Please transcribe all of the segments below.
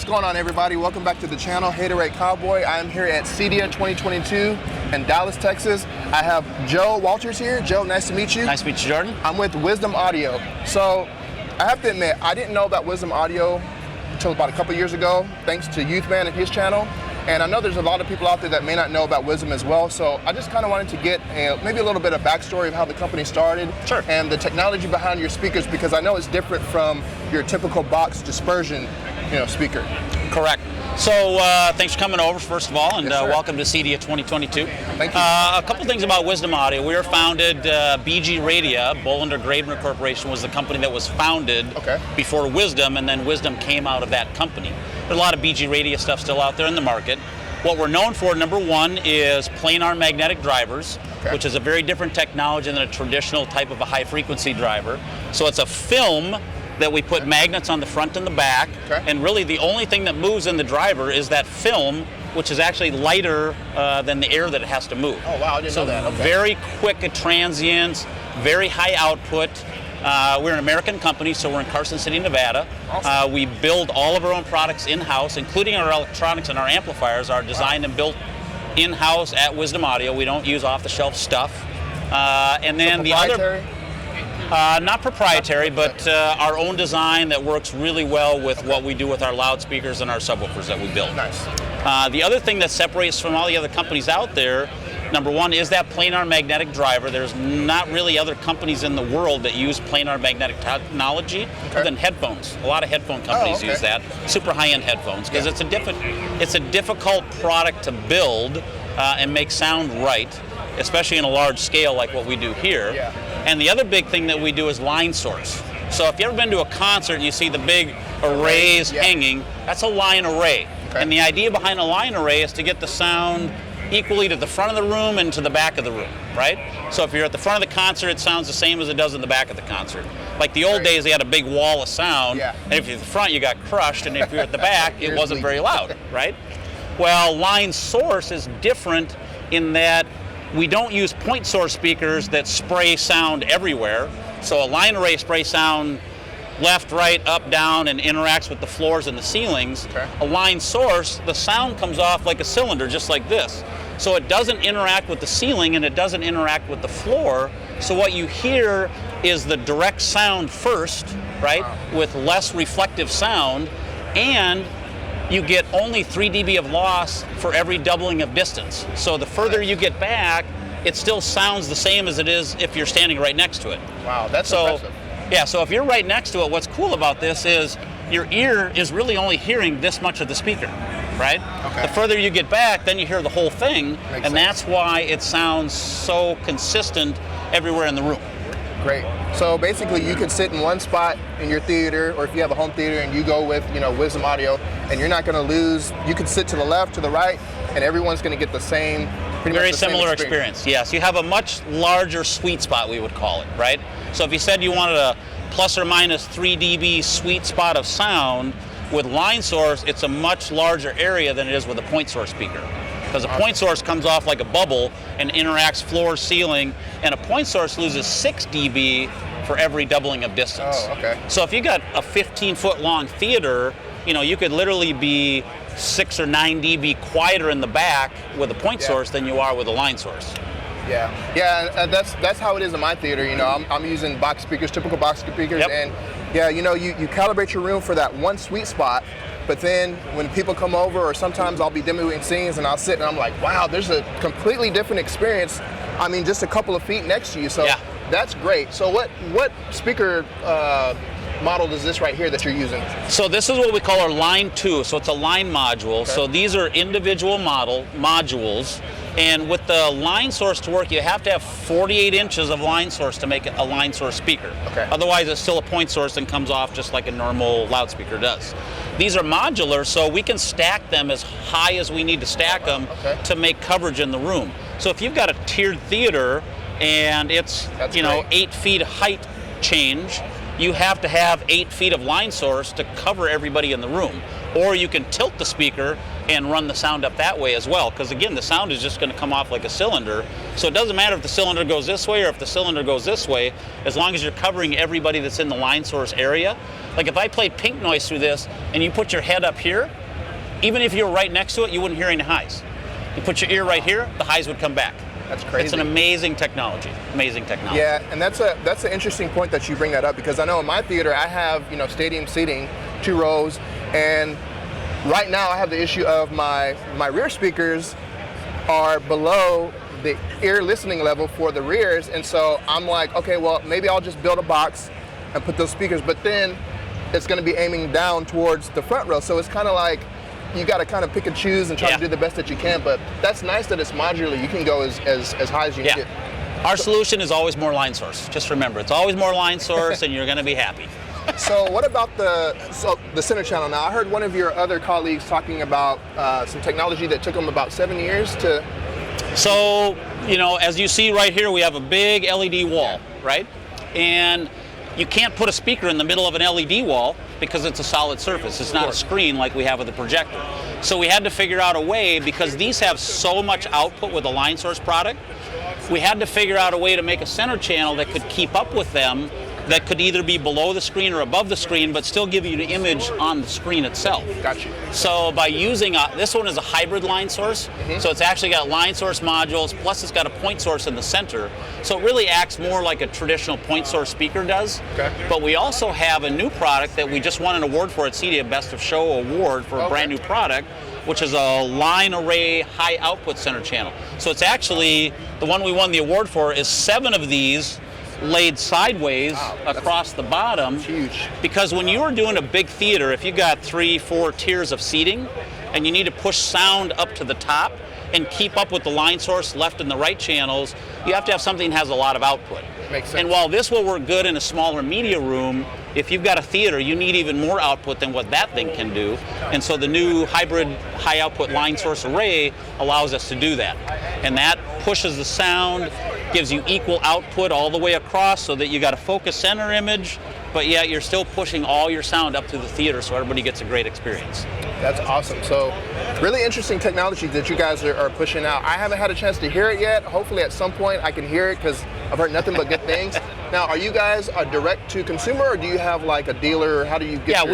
What's going on, everybody? Welcome back to the channel, Haterade Cowboy. I'm here at CEDIA 2022 in Dallas, Texas. I have Joe Walters here. Joe, nice to meet you. Nice to meet you, Jordan. I'm with Wisdom Audio. So I have to admit, I didn't know about Wisdom Audio until about a couple years ago, thanks to Youthman and his channel. And I know there's a lot of people out there that may not know about Wisdom as well, so I just kind of wanted to get maybe a little bit of backstory of how the company started. Sure. And the technology behind your speakers, because I know it's different from your typical box dispersion, speaker. Correct. So thanks for coming over, first of all, and Yes, welcome to CEDIA 2022. Thank you. A couple things about Wisdom Audio. We were founded, BG Radia, Bollinger Graebner Corporation was the company that was founded before Wisdom, and then Wisdom came out of that company. There's a lot of BG Radia stuff still out there in the market. What we're known for, number one, is planar magnetic drivers, which is a very different technology than a traditional type of a high-frequency driver. So it's a film that we put magnets on the front and the back, and really the only thing that moves in the driver is that film, which is actually lighter than the air that it has to move. Oh wow, I didn't know that. Okay. Very quick at transients, very high output. We're an American company, so we're in Carson City, Nevada. Awesome. We build all of our own products in-house, including our electronics and our amplifiers are designed and built in-house at Wisdom Audio. We don't use off-the-shelf stuff. And then the other... not proprietary, but our own design that works really well with what we do with our loudspeakers and our subwoofers that we build. Nice. The other thing that separates from all the other companies out there, number one, is that planar magnetic driver. There's not really other companies in the world that use planar magnetic technology other than headphones. A lot of headphone companies use that, super high-end headphones, because it's a difficult product to build and make sound right, especially in a large scale like what we do here. Yeah. And the other big thing that we do is line source. So if you've ever been to a concert and you see the big arrays hanging, that's a line array. And the idea behind a line array is to get the sound equally to the front of the room and to the back of the room, right? So if you're at the front of the concert, it sounds the same as it does in the back of the concert. Like the old days, they had a big wall of sound, and if you're at the front, you got crushed, and if you're at the back, it wasn't very loud, right? Well, line source is different in that we don't use point source speakers that spray sound everywhere. So a line array sprays sound left, right, up, down, and interacts with the floors and the ceilings. A line source, the sound comes off like a cylinder, just like this. So it doesn't interact with the ceiling and it doesn't interact with the floor. So what you hear is the direct sound first, right, with less reflective sound, and you get only 3 dB of loss for every doubling of distance. So the further you get back, it still sounds the same as it is if you're standing right next to it. Wow, that's impressive. Yeah, so if you're right next to it, what's cool about this is your ear is really only hearing this much of the speaker, right? The further you get back, then you hear the whole thing, and that's why it sounds so consistent everywhere in the room. Great. So basically, you could sit in one spot in your theater, or if you have a home theater and you go with, Wisdom Audio, and you're not going to lose. You could sit to the left, to the right, and everyone's going to get the same. Very similar experience. Yes, you have a much larger sweet spot, we would call it, right? So if you said you wanted a plus or minus 3 dB sweet spot of sound with line source, it's a much larger area than it is with a point source speaker. Because a point source comes off like a bubble and interacts floor, ceiling, and a point source loses 6 dB for every doubling of distance. So if you got a 15-foot long theater, you could literally be 6 or 9 dB quieter in the back with a point source than you are with a line source. Yeah, that's how it is in my theater. I'm using box speakers, typical box speakers, and you calibrate your room for that one sweet spot. But then when people come over, or sometimes I'll be demoing scenes and I'll sit and I'm like, wow, there's a completely different experience. I mean, just a couple of feet next to you. So that's great. So what speaker model is this right here that you're using? So this is what we call our line 2. So it's a line module. So these are individual modules. And with the line source to work, you have to have 48 inches of line source to make a line source speaker. Otherwise, it's still a point source and comes off just like a normal loudspeaker does. These are modular, so we can stack them as high as we need to stack them to make coverage in the room. So if you've got a tiered theater and it's 8 feet height change, you have to have 8 feet of line source to cover everybody in the room. or you can tilt the speaker and run the sound up that way as well, because again, the sound is just going to come off like a cylinder. So it doesn't matter if the cylinder goes this way or if the cylinder goes this way, as long as you're covering everybody that's in the line source area. Like if I played pink noise through this and you put your head up here, even if you were right next to it, you wouldn't hear any highs. You put your ear right here, the highs would come back. That's crazy. It's an amazing technology. Amazing technology. Yeah, and that's an interesting point that you bring that up, because I know in my theater I have, you know, stadium seating, 2 rows, and right now I have the issue of my rear speakers are below the ear listening level for the rears, and so I'm like, okay, well maybe I'll just build a box and put those speakers, but then it's going to be aiming down towards the front row, so it's kind of like you got to kind of pick and choose and try to do the best that you can. But that's nice that it's modular. You can go as high as you need it. Our solution is always more line source. Just remember, it's always more line source, and you're going to be happy. So what about the center channel? Now I heard one of your other colleagues talking about some technology that took them about 7 years to. So, you know, as you see right here, we have a big LED wall, right? And you can't put a speaker in the middle of an LED wall because it's a solid surface. It's not a screen like we have with the projector. So we had to figure out a way, because these have so much output with the line source product, we had to figure out a way to make a center channel that could keep up with them, that could either be below the screen or above the screen, but still give you the image on the screen itself. Gotcha. So by using, this one is a hybrid line source, so it's actually got line source modules, plus it's got a point source in the center. So it really acts more like a traditional point source speaker does. Okay. But we also have a new product that we just won an award for at CEDIA, Best of Show Award for a brand new product, which is a line array high output center channel. So it's actually, the one we won the award for is 7 of these laid sideways across the bottom. Huge. Because when you are doing a big theater, if you got 3, 4 tiers of seating and you need to push sound up to the top and keep up with the line source left and the right channels, you have to have something that has a lot of output. Makes sense. And while this will work good in a smaller media room, if you've got a theater, you need even more output than what that thing can do. And so the new hybrid high output line source array allows us to do that. And that pushes the sound, gives you equal output all the way across, so that you got a focus center image, but yet you're still pushing all your sound up to the theater so everybody gets a great experience. That's awesome. So really interesting technology that you guys are pushing out. I haven't had a chance to hear it yet. Hopefully at some point I can hear it, because I've heard nothing but good things. Now, are you guys a direct to consumer, or do you have like a dealer? How do you get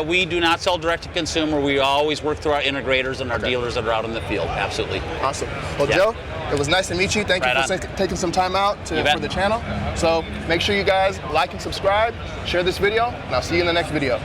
we do not sell direct to consumer. We always work through our integrators and our dealers that are out in the field. Absolutely. Awesome. Well, Joe, it was nice to meet you. Thank you for taking some time out for the channel. So make sure you guys like and subscribe, share this video, and I'll see you in the next video.